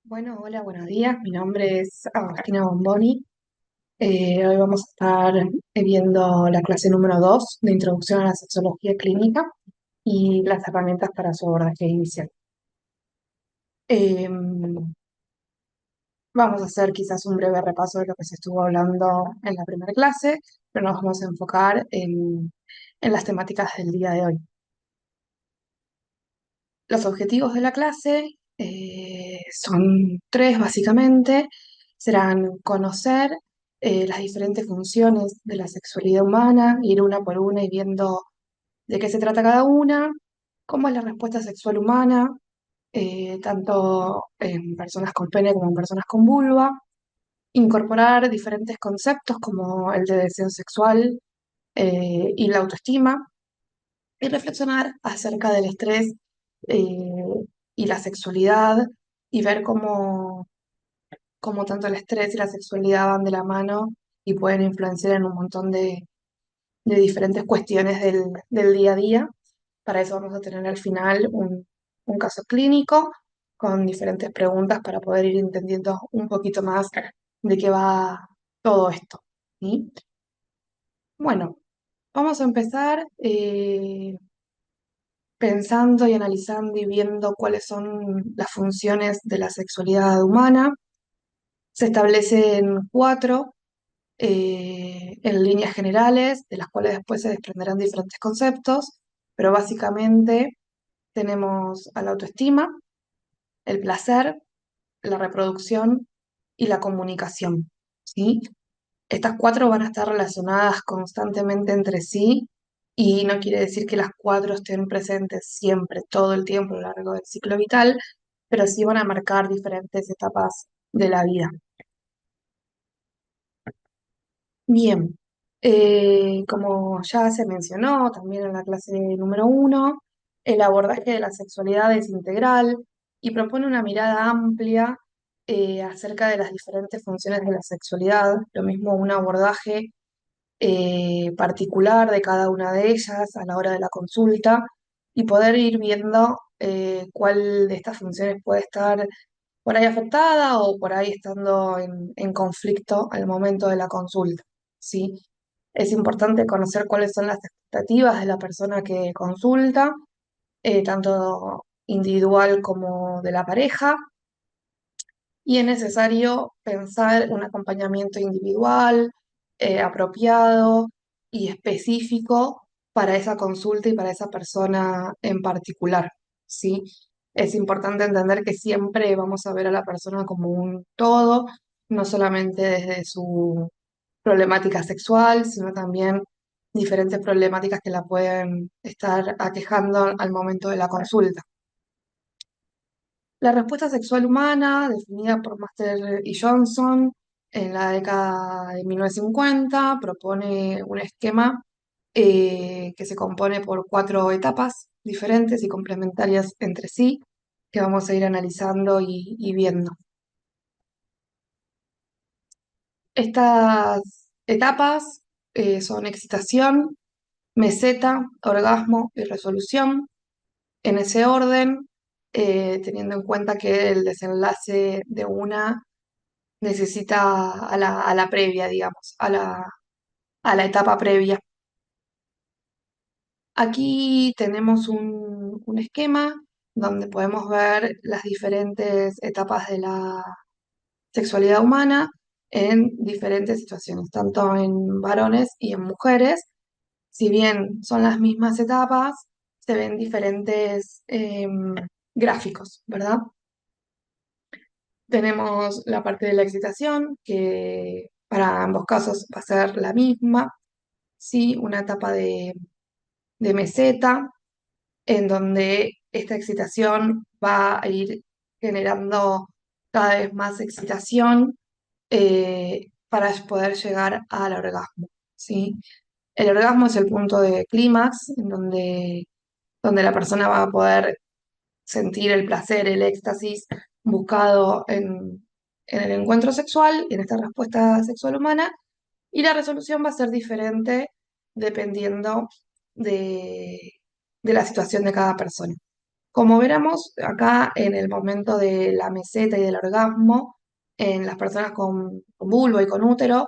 Bueno, hola, buenos días. Mi nombre es Agustina Bomboni. Hoy vamos a estar viendo la clase número 2 de Introducción a la Sexología Clínica y las herramientas para su abordaje inicial. Eh, Vamos a hacer quizás un breve repaso de lo que se estuvo hablando en la primera clase, pero nos vamos a enfocar en las temáticas del día de hoy. Los objetivos de la clase son tres básicamente. Serán conocer las diferentes funciones de la sexualidad humana, ir una por una y viendo de qué se trata cada una, cómo es la respuesta sexual humana, tanto en personas con pene como en personas con vulva, incorporar diferentes conceptos como el de deseo sexual y la autoestima, y reflexionar acerca del estrés eh, y la sexualidad y ver cómo tanto el estrés y la sexualidad van de la mano y pueden influenciar en un montón de diferentes cuestiones del día a día. Para eso vamos a tener al final un caso clínico con diferentes preguntas para poder ir entendiendo un poquito más de qué va todo esto. ¿Sí? Bueno, vamos a empezar pensando y analizando y viendo cuáles son las funciones de la sexualidad humana. Se establecen cuatro en líneas generales, de las cuales después se desprenderán diferentes conceptos, pero básicamente tenemos a la autoestima, el placer, la reproducción y la comunicación, ¿sí? Estas cuatro van a estar relacionadas constantemente entre sí y no quiere decir que las cuatro estén presentes siempre, todo el tiempo a lo largo del ciclo vital, pero sí van a marcar diferentes etapas de la vida. Bien, como ya se mencionó también en la clase número 1, el abordaje de la sexualidad es integral y propone una mirada amplia acerca de las diferentes funciones de la sexualidad, lo mismo un abordaje particular de cada una de ellas a la hora de la consulta y poder ir viendo cuál de estas funciones puede estar por ahí afectada o por ahí estando en conflicto al momento de la consulta, ¿sí? Es importante conocer cuáles son las expectativas de la persona que consulta, tanto individual como de la pareja, y es necesario pensar un acompañamiento individual, apropiado y específico para esa consulta y para esa persona en particular, ¿sí? Es importante entender que siempre vamos a ver a la persona como un todo, no solamente desde su problemática sexual, sino también diferentes problemáticas que la pueden estar aquejando al momento de la consulta. La respuesta sexual humana, definida por Master y Johnson en la década de 1950, propone un esquema que se compone por cuatro etapas diferentes y complementarias entre sí, que vamos a ir analizando y viendo. Estas etapas son excitación, meseta, orgasmo y resolución. En ese orden, teniendo en cuenta que el desenlace de una necesita a la previa, digamos, a la etapa previa. Aquí tenemos un esquema donde podemos ver las diferentes etapas de la sexualidad humana en diferentes situaciones, tanto en varones y en mujeres. Si bien son las mismas etapas, se ven diferentes gráficos, ¿verdad? Tenemos la parte de la excitación, que para ambos casos va a ser la misma, ¿sí? Una etapa de meseta, en donde esta excitación va a ir generando cada vez más excitación para poder llegar al orgasmo, ¿sí? El orgasmo es el punto de clímax, en donde la persona va a poder sentir el placer, el éxtasis buscado en el encuentro sexual, en esta respuesta sexual humana, y la resolución va a ser diferente dependiendo de, de la situación de cada persona. Como veremos acá en el momento de la meseta y del orgasmo, en las personas con vulva y con útero,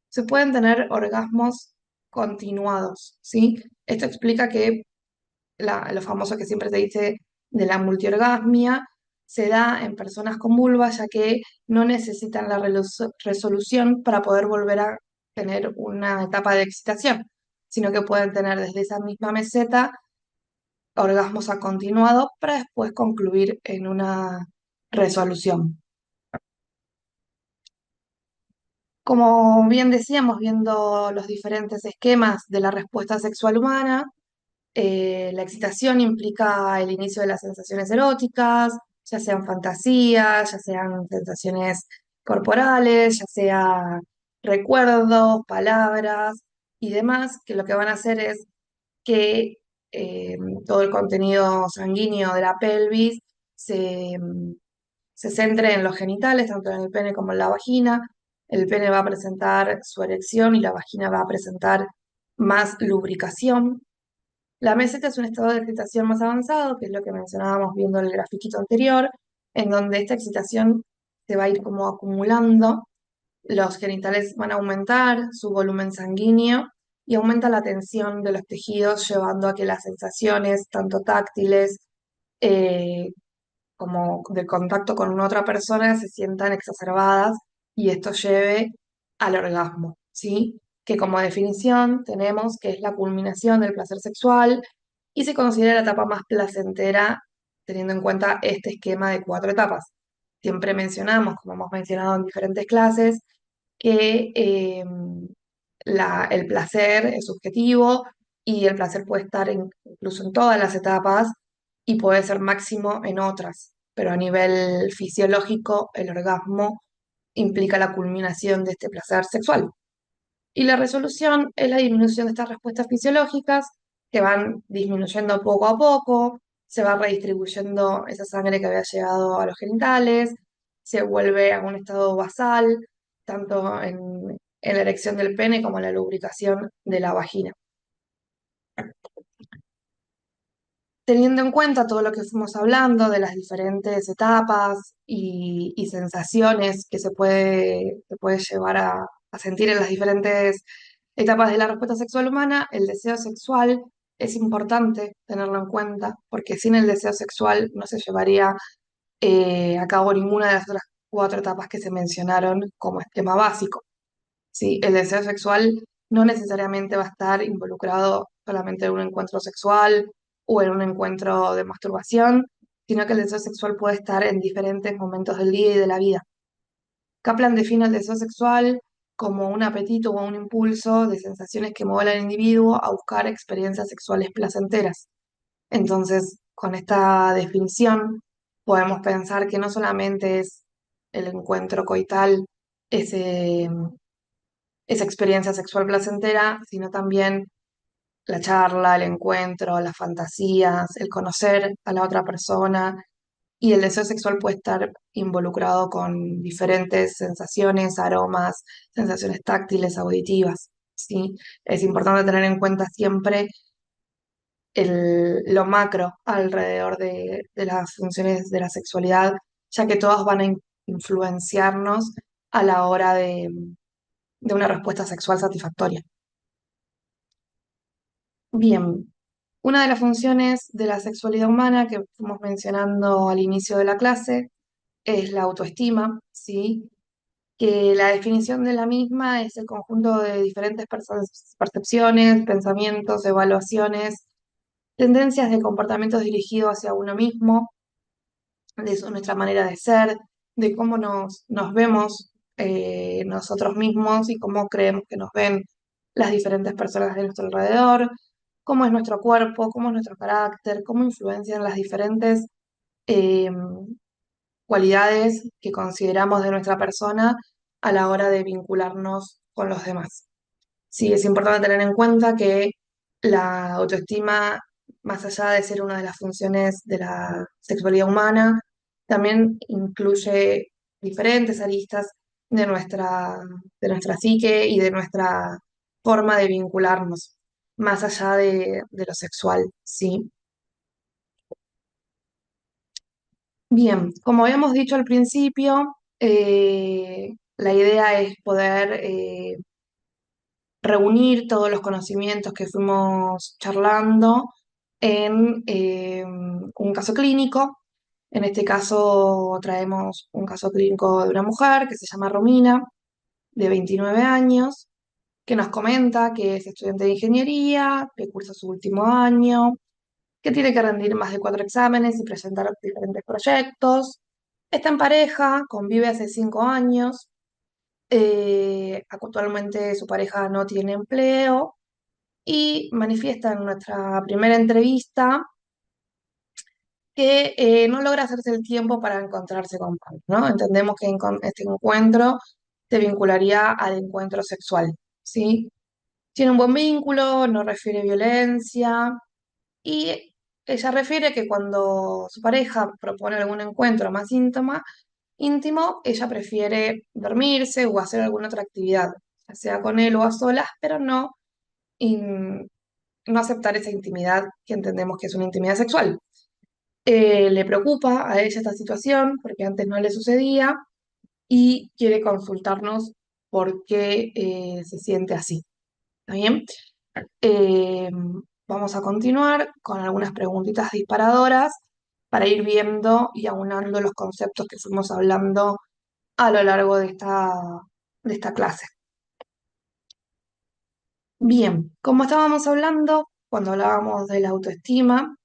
se pueden tener orgasmos continuados, ¿sí? Esto explica que lo famoso que siempre se dice de la multiorgasmia se da en personas con vulva, ya que no necesitan la resolución para poder volver a tener una etapa de excitación, sino que pueden tener desde esa misma meseta orgasmos a continuado para después concluir en una resolución. Como bien decíamos, viendo los diferentes esquemas de la respuesta sexual humana, la excitación implica el inicio de las sensaciones eróticas, ya sean fantasías, ya sean sensaciones corporales, ya sea recuerdos, palabras y demás, que lo que van a hacer es que eh, todo el contenido sanguíneo de la pelvis se, se centre en los genitales, tanto en el pene como en la vagina. El pene va a presentar su erección y la vagina va a presentar más lubricación. La meseta es un estado de excitación más avanzado, que es lo que mencionábamos viendo el grafiquito anterior, en donde esta excitación se va a ir como acumulando, los genitales van a aumentar su volumen sanguíneo y aumenta la tensión de los tejidos, llevando a que las sensaciones, tanto táctiles eh, como de contacto con una otra persona, se sientan exacerbadas y esto lleve al orgasmo, ¿sí? Que como definición tenemos que es la culminación del placer sexual y se considera la etapa más placentera teniendo en cuenta este esquema de 4 etapas. Siempre mencionamos, como hemos mencionado en diferentes clases, que el placer es subjetivo y el placer puede estar incluso en todas las etapas y puede ser máximo en otras, pero a nivel fisiológico el orgasmo implica la culminación de este placer sexual. Y la resolución es la disminución de estas respuestas fisiológicas que van disminuyendo poco a poco, se va redistribuyendo esa sangre que había llegado a los genitales, se vuelve a un estado basal, tanto en la erección del pene como en la lubricación de la vagina. Teniendo en cuenta todo lo que fuimos hablando de las diferentes etapas y sensaciones que se puede llevar a sentir en las diferentes etapas de la respuesta sexual humana, el deseo sexual es importante tenerlo en cuenta, porque sin el deseo sexual no se llevaría a cabo ninguna de las otras 4 etapas que se mencionaron como esquema básico. ¿Sí? El deseo sexual no necesariamente va a estar involucrado solamente en un encuentro sexual o en un encuentro de masturbación, sino que el deseo sexual puede estar en diferentes momentos del día y de la vida. Kaplan define el deseo sexual como un apetito o un impulso de sensaciones que mueven al individuo a buscar experiencias sexuales placenteras. Entonces, con esta definición, podemos pensar que no solamente es el encuentro coital, ese esa experiencia sexual placentera, sino también la charla, el encuentro, las fantasías, el conocer a la otra persona. Y el deseo sexual puede estar involucrado con diferentes sensaciones, aromas, sensaciones táctiles, auditivas, ¿sí? Es importante tener en cuenta siempre lo macro alrededor de las funciones de la sexualidad, ya que todas van a influenciarnos a la hora de una respuesta sexual satisfactoria. Bien, una de las funciones de la sexualidad humana que fuimos mencionando al inicio de la clase es la autoestima, ¿sí? Que la definición de la misma es el conjunto de diferentes percepciones, pensamientos, evaluaciones, tendencias de comportamientos dirigidos hacia uno mismo, de nuestra manera de ser, de cómo nos vemos nosotros mismos y cómo creemos que nos ven las diferentes personas de nuestro alrededor, cómo es nuestro cuerpo, cómo es nuestro carácter, cómo influencian las diferentes eh, cualidades que consideramos de nuestra persona a la hora de vincularnos con los demás. Sí, es importante tener en cuenta que la autoestima, más allá de ser una de las funciones de la sexualidad humana, también incluye diferentes aristas de nuestra psique y de nuestra forma de vincularnos, más allá de lo sexual, ¿sí? Bien, como habíamos dicho al principio, la idea es poder reunir todos los conocimientos que fuimos charlando en un caso clínico. En este caso traemos un caso clínico de una mujer que se llama Romina, de 29 años, que nos comenta que es estudiante de ingeniería, que cursa su último año, que tiene que rendir más de 4 exámenes y presentar diferentes proyectos. Está en pareja, convive hace 5 años. Actualmente su pareja no tiene empleo y manifiesta en nuestra primera entrevista que no logra hacerse el tiempo para encontrarse con Pablo, ¿no? Entendemos que este encuentro se vincularía al encuentro sexual, ¿sí? Tiene un buen vínculo, no refiere violencia y ella refiere que cuando su pareja propone algún encuentro más íntimo, ella prefiere dormirse o hacer alguna otra actividad, ya sea con él o a solas, pero in- no aceptar esa intimidad que entendemos que es una intimidad sexual. Le preocupa a ella esta situación porque antes no le sucedía y quiere consultarnos por qué se siente así. ¿Está bien? Eh, Vamos a continuar con algunas preguntitas disparadoras para ir viendo y aunando los conceptos que fuimos hablando a lo largo de esta clase. Bien, como estábamos hablando, cuando hablábamos de la autoestima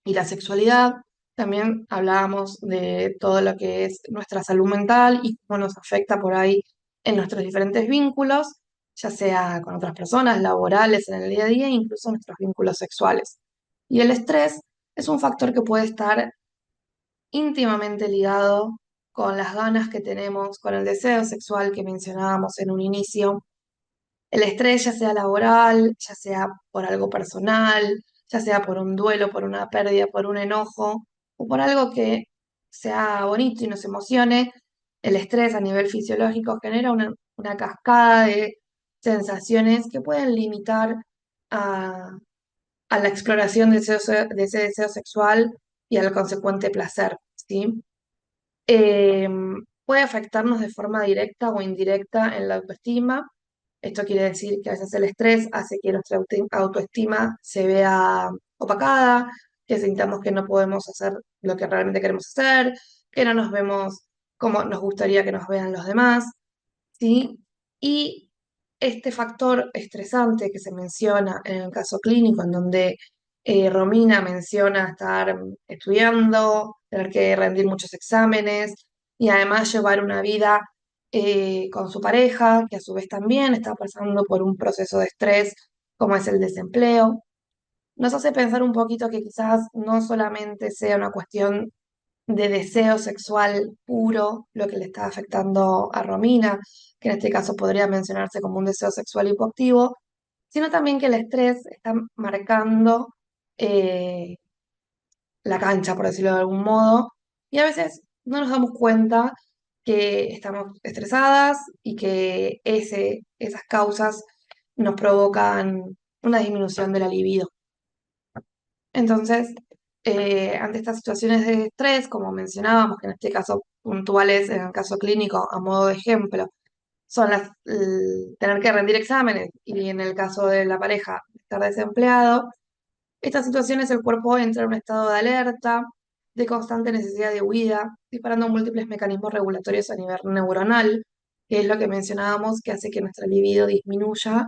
y la sexualidad, también hablábamos de todo lo que es nuestra salud mental y cómo nos afecta por ahí en nuestros diferentes vínculos, ya sea con otras personas, laborales, en el día a día, e incluso nuestros vínculos sexuales. Y el estrés es un factor que puede estar íntimamente ligado con las ganas que tenemos, con el deseo sexual que mencionábamos en un inicio. El estrés, ya sea laboral, ya sea por algo personal, ya sea por un duelo, por una pérdida, por un enojo o por algo que sea bonito y nos emocione, el estrés a nivel fisiológico genera una cascada de sensaciones que pueden limitar a, a la exploración de ese deseo sexual y al consecuente placer, ¿sí? eh, Puede afectarnos de forma directa o indirecta en la autoestima. Esto quiere decir que a veces el estrés hace que nuestra autoestima se vea opacada, que sintamos que no podemos hacer lo que realmente queremos hacer, que no nos vemos como nos gustaría que nos vean los demás, ¿sí? Y este factor estresante que se menciona en el caso clínico, en donde Romina menciona estar estudiando, tener que rendir muchos exámenes y además llevar una vida con su pareja, que a su vez también está pasando por un proceso de estrés como es el desempleo, nos hace pensar un poquito que quizás no solamente sea una cuestión de deseo sexual puro lo que le está afectando a Romina, que en este caso podría mencionarse como un deseo sexual hipoactivo, sino también que el estrés está marcando eh, la cancha, por decirlo de algún modo, y a veces no nos damos cuenta que estamos estresadas y que esas causas nos provocan una disminución de la libido. Entonces, ante estas situaciones de estrés, como mencionábamos, que en este caso puntuales, en el caso clínico, a modo de ejemplo, son tener que rendir exámenes y en el caso de la pareja, estar desempleado, estas situaciones el cuerpo entra en un estado de alerta, de constante necesidad de huida, disparando múltiples mecanismos regulatorios a nivel neuronal, que es lo que mencionábamos, que hace que nuestra libido disminuya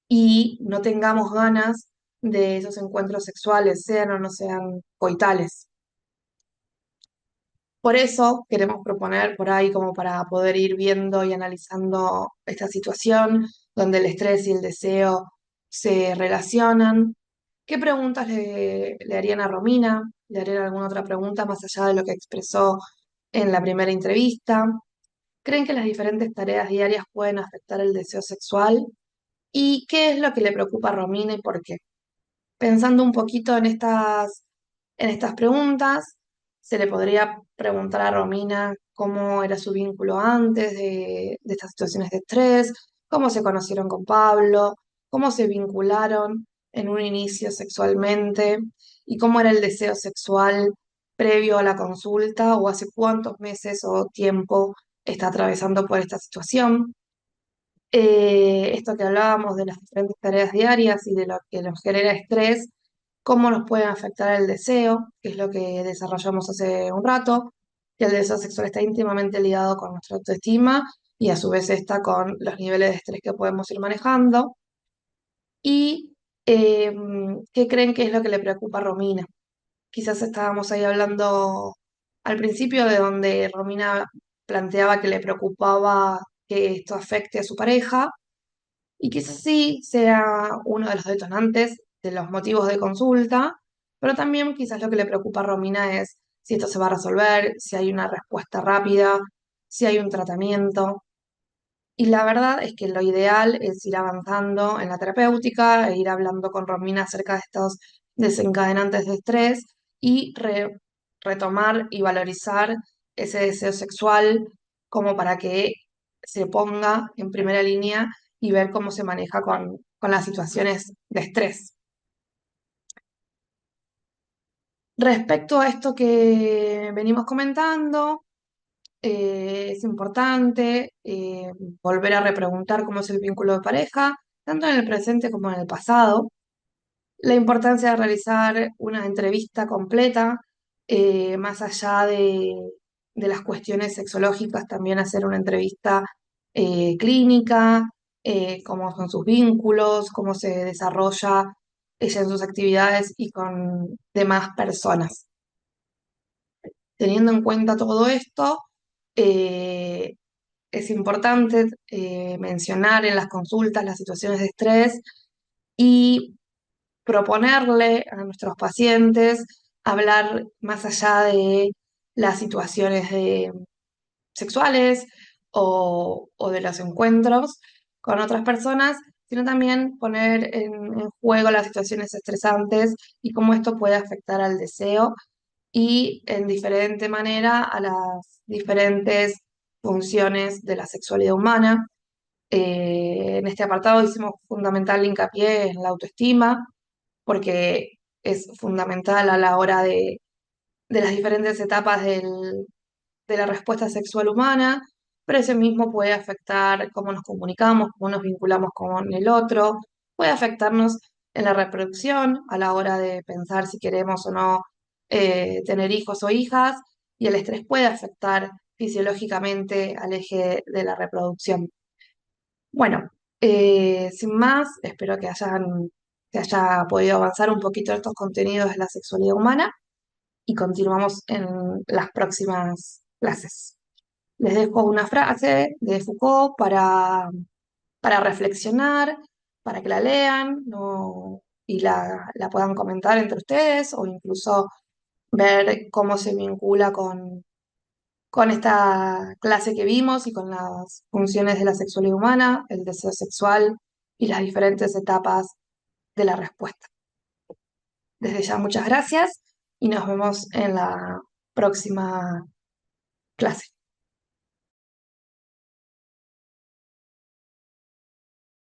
y no tengamos ganas de esos encuentros sexuales, sean o no sean coitales. Por eso queremos proponer por ahí como para poder ir viendo y analizando esta situación donde el estrés y el deseo se relacionan. ¿Qué preguntas le harían a Romina? ¿Le harían alguna otra pregunta más allá de lo que expresó en la primera entrevista? ¿Creen que las diferentes tareas diarias pueden afectar el deseo sexual? ¿Y qué es lo que le preocupa a Romina y por qué? Pensando un poquito en estas preguntas, se le podría preguntar a Romina cómo era su vínculo antes de estas situaciones de estrés, cómo se conocieron con Pablo, cómo se vincularon en un inicio sexualmente y cómo era el deseo sexual previo a la consulta o hace cuántos meses o tiempo está atravesando por esta situación. Esto que hablábamos de las diferentes tareas diarias y de lo que nos genera estrés, cómo nos pueden afectar el deseo, que es lo que desarrollamos hace un rato, que el deseo sexual está íntimamente ligado con nuestra autoestima y a su vez está con los niveles de estrés que podemos ir manejando. ¿Y eh, qué creen que es lo que le preocupa a Romina? Quizás estábamos ahí hablando al principio de donde Romina planteaba que le preocupaba que esto afecte a su pareja y quizás sí sea uno de los detonantes de los motivos de consulta, pero también quizás lo que le preocupa a Romina es si esto se va a resolver, si hay una respuesta rápida, si hay un tratamiento. Y la verdad es que lo ideal es ir avanzando en la terapéutica e ir hablando con Romina acerca de estos desencadenantes de estrés y retomar y valorizar ese deseo sexual como para que se ponga en primera línea y ver cómo se maneja con las situaciones de estrés. Respecto a esto que venimos comentando, es importante volver a repreguntar cómo es el vínculo de pareja, tanto en el presente como en el pasado. La importancia de realizar una entrevista completa, más allá de las cuestiones sexológicas, también hacer una entrevista clínica, cómo son sus vínculos, cómo se desarrolla ella en sus actividades y con demás personas. Teniendo en cuenta todo esto, eh, es importante mencionar en las consultas las situaciones de estrés y proponerle a nuestros pacientes hablar más allá de las situaciones sexuales o de los encuentros con otras personas, sino también poner en juego las situaciones estresantes y cómo esto puede afectar al deseo y en diferente manera a las diferentes funciones de la sexualidad humana. En este apartado hicimos fundamental hincapié en la autoestima, porque es fundamental a la hora de las diferentes etapas de la respuesta sexual humana, pero eso mismo puede afectar cómo nos comunicamos, cómo nos vinculamos con el otro, puede afectarnos en la reproducción a la hora de pensar si queremos o no tener hijos o hijas, y el estrés puede afectar fisiológicamente al eje de la reproducción. Bueno, sin más, espero que haya podido avanzar un poquito en estos contenidos de la sexualidad humana y continuamos en las próximas clases. Les dejo una frase de Foucault para reflexionar, para que la lean y la puedan comentar entre ustedes o incluso ver cómo se vincula con esta clase que vimos y con las funciones de la sexualidad humana, el deseo sexual y las diferentes etapas de la respuesta. Desde ya, muchas gracias y nos vemos en la próxima clase.